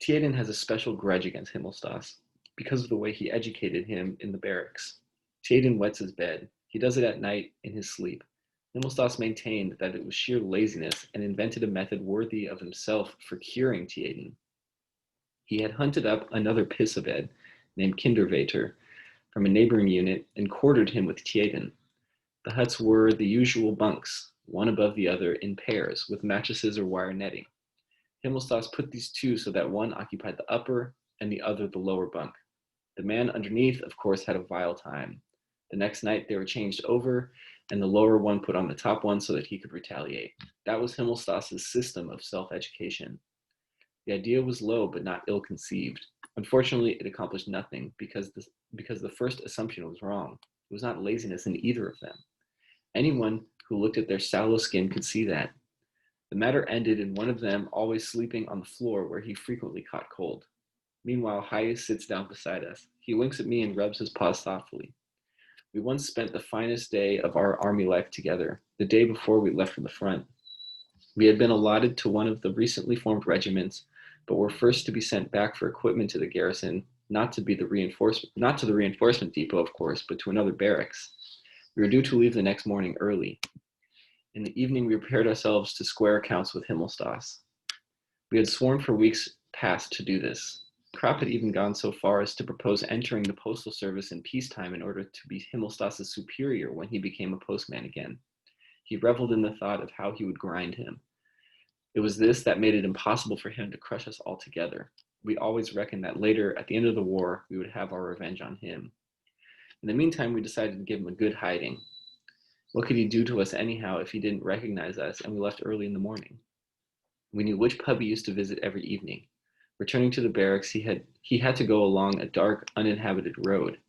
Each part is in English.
Theoden has a special grudge against Himmelstas because of the way he educated him in the barracks. Theoden wets his bed. He does it at night in his sleep. Himmelstas maintained that it was sheer laziness and invented a method worthy of himself for curing Theoden. He had hunted up another Pissabed named Kindervater from a neighboring unit and quartered him with Theoden. The huts were the usual bunks, one above the other in pairs, with mattresses or wire netting. Himmelstas put these two so that one occupied the upper and the other the lower bunk. The man underneath, of course, had a vile time. The next night they were changed over, and the lower one put on the top one so that he could retaliate. That was Himmelstas's system of self-education. The idea was low but not ill-conceived. Unfortunately, it accomplished nothing because the first assumption was wrong. It was not laziness in either of them. Anyone who looked at their sallow skin could see that. The matter ended in one of them always sleeping on the floor where he frequently caught cold. Meanwhile, Hayes sits down beside us. He winks at me and rubs his paws thoughtfully. We once spent the finest day of our army life together, the day before we left for the front. We had been allotted to one of the recently formed regiments, but were first to be sent back for equipment to the garrison, not to the reinforcement depot, of course, but to another barracks. We were due to leave the next morning early. In the evening, we prepared ourselves to square accounts with Himmelstas. We had sworn for weeks past to do this. Kropp had even gone so far as to propose entering the postal service in peacetime in order to be Himmelstas's superior when he became a postman again. He reveled in the thought of how he would grind him. It was this that made it impossible for him to crush us all together. We always reckoned that later, at the end of the war, we would have our revenge on him. In the meantime, we decided to give him a good hiding. What could he do to us anyhow if he didn't recognize us and we left early in the morning? We knew which pub he used to visit every evening. Returning to the barracks, he had to go along a dark, uninhabited road.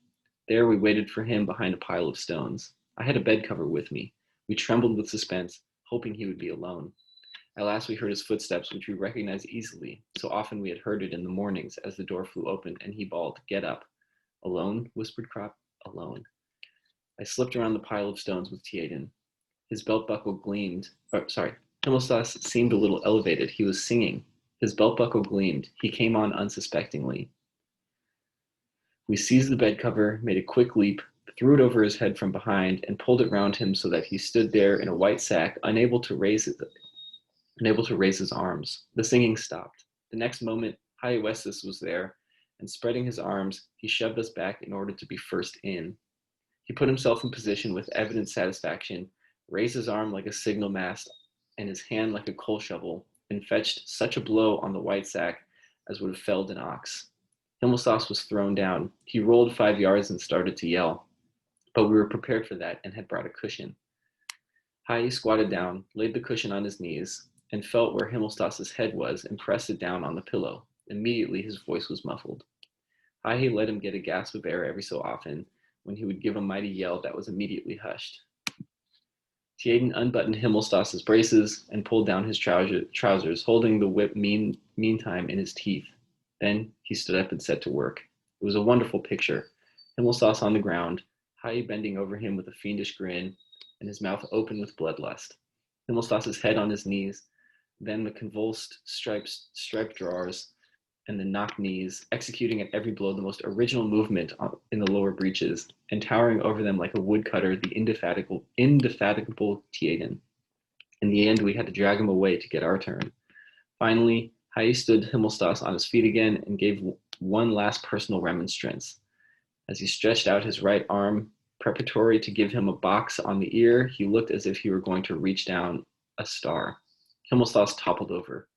There we waited for him behind a pile of stones. I had a bed cover with me. We trembled with suspense, hoping he would be alone. At last we heard his footsteps, which we recognized easily. So often we had heard it in the mornings as the door flew open and he bawled, "Get up." "Alone?" whispered Kropp. "Alone." I slipped around the pile of stones with Theoden. His belt buckle gleamed. Himmelstas seemed a little elevated. He was singing. His belt buckle gleamed. He came on unsuspectingly. We seized the bed cover, made a quick leap, threw it over his head from behind, and pulled it round him so that he stood there in a white sack, unable to raise his arms. The singing stopped. The next moment, Hyacinthus was there, and spreading his arms, he shoved us back in order to be first in. He put himself in position with evident satisfaction, raised his arm like a signal mast and his hand like a coal shovel, and fetched such a blow on the white sack as would have felled an ox. Himmelstas was thrown down. He rolled 5 yards and started to yell. But we were prepared for that and had brought a cushion. Hai squatted down, laid the cushion on his knees, and felt where Himmelstas's head was and pressed it down on the pillow. Immediately his voice was muffled. Hai let him get a gasp of air every so often, when he would give a mighty yell that was immediately hushed. Theoden unbuttoned Himmelstas's braces and pulled down his trousers, holding the whip meantime in his teeth. Then he stood up and set to work. It was a wonderful picture. Himmelstas on the ground, Hai bending over him with a fiendish grin, and his mouth open with bloodlust. Himmelstas's head on his knees, then the convulsed striped drawers, and the knock knees, executing at every blow the most original movement in the lower breeches, and towering over them like a woodcutter, the indefatigable Theoden. In the end, we had to drag him away to get our turn. Finally, Hai stood Himmelstas on his feet again and gave one last personal remonstrance. As he stretched out his right arm, preparatory to give him a box on the ear, he looked as if he were going to reach down a star. Himmelstas toppled over.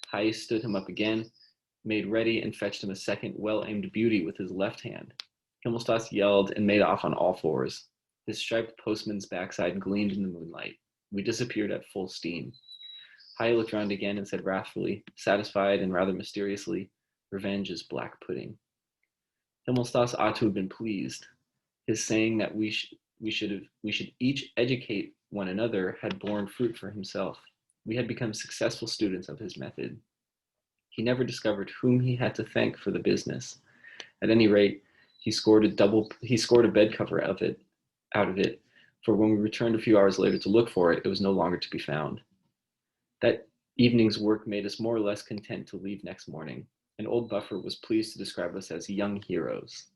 Hai stood him up again, made ready, and fetched him a second well-aimed beauty with his left hand. Himmelstas yelled and made off on all fours. His striped postman's backside gleamed in the moonlight. We disappeared at full steam. Hai looked round again and said wrathfully, satisfied and rather mysteriously, "Revenge is black pudding." Himmelstas ought to have been pleased. His saying that we should each educate one another had borne fruit for himself. We had become successful students of his method. He never discovered whom he had to thank for the business. At any rate, he scored a bed cover out of it, for when we returned a few hours later to look for it, it was no longer to be found. That evening's work made us more or less content to leave next morning. and old Buffer was pleased to describe us as young heroes.